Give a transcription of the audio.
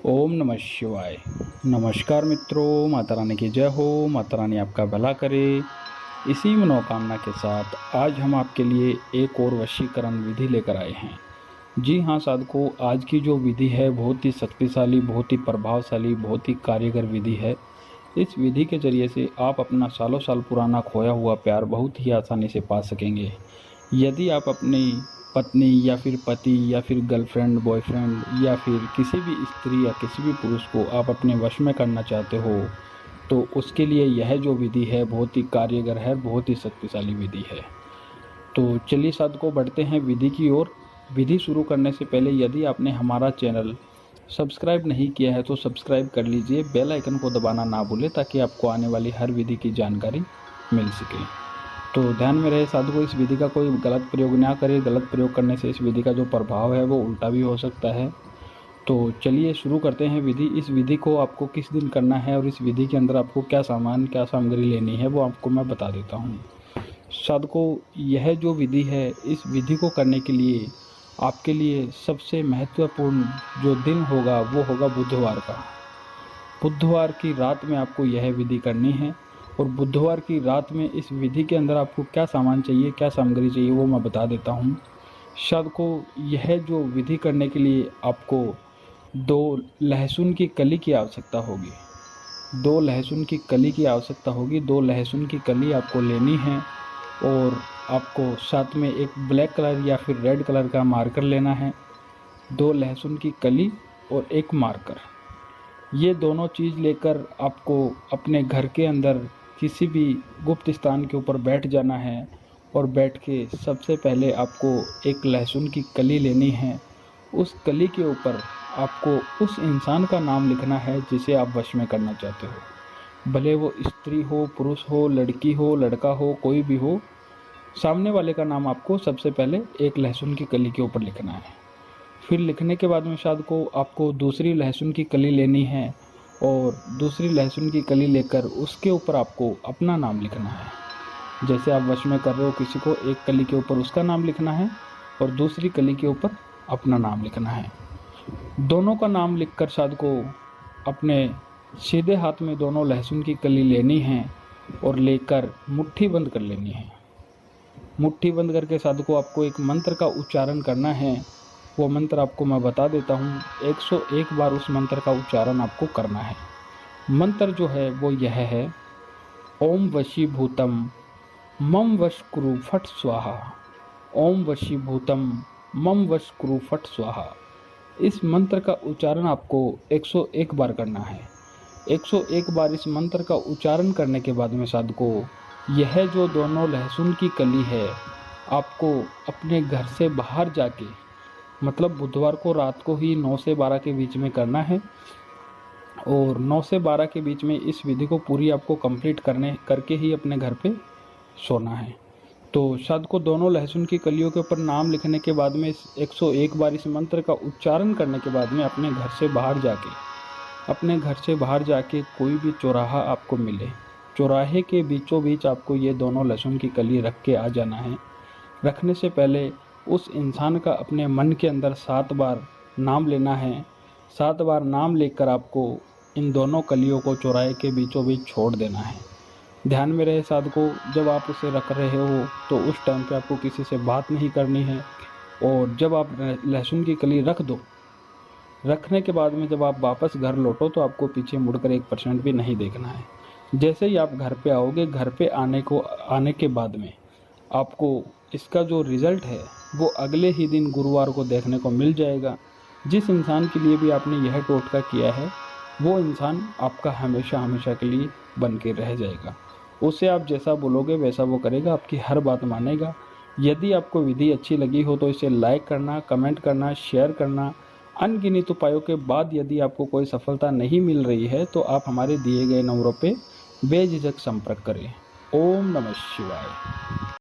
ओम नमः शिवाय। नमस्कार मित्रों, माता रानी की जय हो। माता रानी आपका भला करे। इसी मनोकामना के साथ आज हम आपके लिए एक और वशीकरण विधि लेकर आए हैं। जी हाँ साधकों, आज की जो विधि है बहुत ही शक्तिशाली, बहुत ही प्रभावशाली, बहुत ही कार्यगर विधि है। इस विधि के जरिए से आप अपना सालों साल पुराना खोया हुआ प्यार बहुत ही आसानी से पा सकेंगे। यदि आप अपनी पत्नी या फिर पति या फिर गर्लफ्रेंड, बॉयफ्रेंड या फिर किसी भी स्त्री या किसी भी पुरुष को आप अपने वश में करना चाहते हो तो उसके लिए यह जो विधि है बहुत ही कार्यगर है, बहुत ही शक्तिशाली विधि है। तो चलिए साधकों, बढ़ते हैं विधि की ओर। विधि शुरू करने से पहले यदि आपने हमारा चैनल सब्सक्राइब नहीं किया है तो सब्सक्राइब कर लीजिए, बेल आइकन को दबाना ना भूलें ताकि आपको आने वाली हर विधि की जानकारी मिल सके। तो ध्यान में रहे साधुओं, इस विधि का कोई गलत प्रयोग ना करें। गलत प्रयोग करने से इस विधि का जो प्रभाव है वो उल्टा भी हो सकता है। तो चलिए शुरू करते हैं विधि। इस विधि को आपको किस दिन करना है और इस विधि के अंदर आपको क्या सामग्री लेनी है वो आपको मैं बता देता हूँ। साधकों, यह जो विधि है, इस विधि को करने के लिए आपके लिए सबसे महत्वपूर्ण जो दिन होगा वो होगा बुधवार का। बुधवार की रात में आपको यह विधि करनी है। और बुधवार की रात में इस विधि के अंदर आपको क्या सामान चाहिए, क्या सामग्री चाहिए वो मैं बता देता हूँ। साधकों, यह जो विधि करने के लिए आपको 2 लहसुन की कली की आवश्यकता होगी। 2 लहसुन की कली की आवश्यकता होगी। 2 लहसुन की कली आपको लेनी है और आपको साथ में एक ब्लैक कलर या फिर रेड कलर का मार्कर लेना है। 2 लहसुन की कली और एक मार्कर, ये दोनों चीज़ लेकर आपको अपने घर के अंदर किसी भी गुप्त स्थान के ऊपर बैठ जाना है। और बैठ के सबसे पहले आपको एक लहसुन की कली लेनी है। उस कली के ऊपर आपको उस इंसान का नाम लिखना है जिसे आप वश में करना चाहते हो। भले वो स्त्री हो, पुरुष हो, लड़की हो, लड़का हो, कोई भी हो, सामने वाले का नाम आपको सबसे पहले एक लहसुन की कली के ऊपर लिखना है। फिर लिखने के बाद में साधकों आपको दूसरी लहसुन की कली लेनी है और दूसरी लहसुन की कली लेकर उसके ऊपर आपको अपना नाम लिखना है। जैसे आप वश में कर रहे हो किसी को, एक कली के ऊपर उसका नाम लिखना है और दूसरी कली के ऊपर अपना नाम लिखना है। दोनों का नाम लिखकर साधकों अपने सीधे हाथ में दोनों लहसुन की कली लेनी है और लेकर मुट्ठी बंद कर लेनी है। मुट्ठी बंद करके साधकों आपको एक मंत्र का उच्चारण करना है। वो मंत्र आपको मैं बता देता हूँ। 101 बार उस मंत्र का उच्चारण आपको करना है। मंत्र जो है वो यह है, ओम वशीभूतम मम वश कुरु फट स्वाहा। ओम वशीभूतम मम वश कुरु फट स्वाहा। इस मंत्र का उच्चारण आपको 101 बार करना है। 101 बार इस मंत्र का उच्चारण करने के बाद में साधकों यह जो दोनों लहसुन की कली है आपको अपने घर से बाहर जाके, मतलब बुधवार को रात को ही 9 से 12 के बीच में करना है। और 9 से 12 के बीच में इस विधि को पूरी आपको कंप्लीट करके ही अपने घर पे सोना है। तो शायद को दोनों लहसुन की कलियों के ऊपर नाम लिखने के बाद में 101 बार इस मंत्र का उच्चारण करने के बाद में अपने घर से बाहर जाके कोई भी चौराहा आपको मिले, चौराहे के बीचों बीच आपको ये दोनों लहसुन की कली रख के आ जाना है। रखने से पहले उस इंसान का अपने मन के अंदर 7 बार नाम लेना है। 7 बार नाम लेकर आपको इन दोनों कलियों को चौराहे के बीचों बीच छोड़ देना है। ध्यान में रहे साधकों, जब आप उसे रख रहे हो तो उस टाइम पे आपको किसी से बात नहीं करनी है। और जब आप लहसुन की कली रख दो, रखने के बाद में जब आप वापस घर लौटो तो आपको पीछे मुड़कर 1% भी नहीं देखना है। जैसे ही आप घर पे आओगे, घर पे आने के बाद में आपको इसका जो रिज़ल्ट है वो अगले ही दिन गुरुवार को देखने को मिल जाएगा। जिस इंसान के लिए भी आपने यह टोटका किया है वो इंसान आपका हमेशा हमेशा के लिए बन के रह जाएगा। उसे आप जैसा बोलोगे वैसा वो करेगा, आपकी हर बात मानेगा। यदि आपको विधि अच्छी लगी हो तो इसे लाइक करना, कमेंट करना, शेयर करना। अनगिनत उपायों के बाद यदि आपको कोई सफलता नहीं मिल रही है तो आप हमारे दिए गए नंबरों पे बेझिझक संपर्क करें। ओम नमः शिवाय।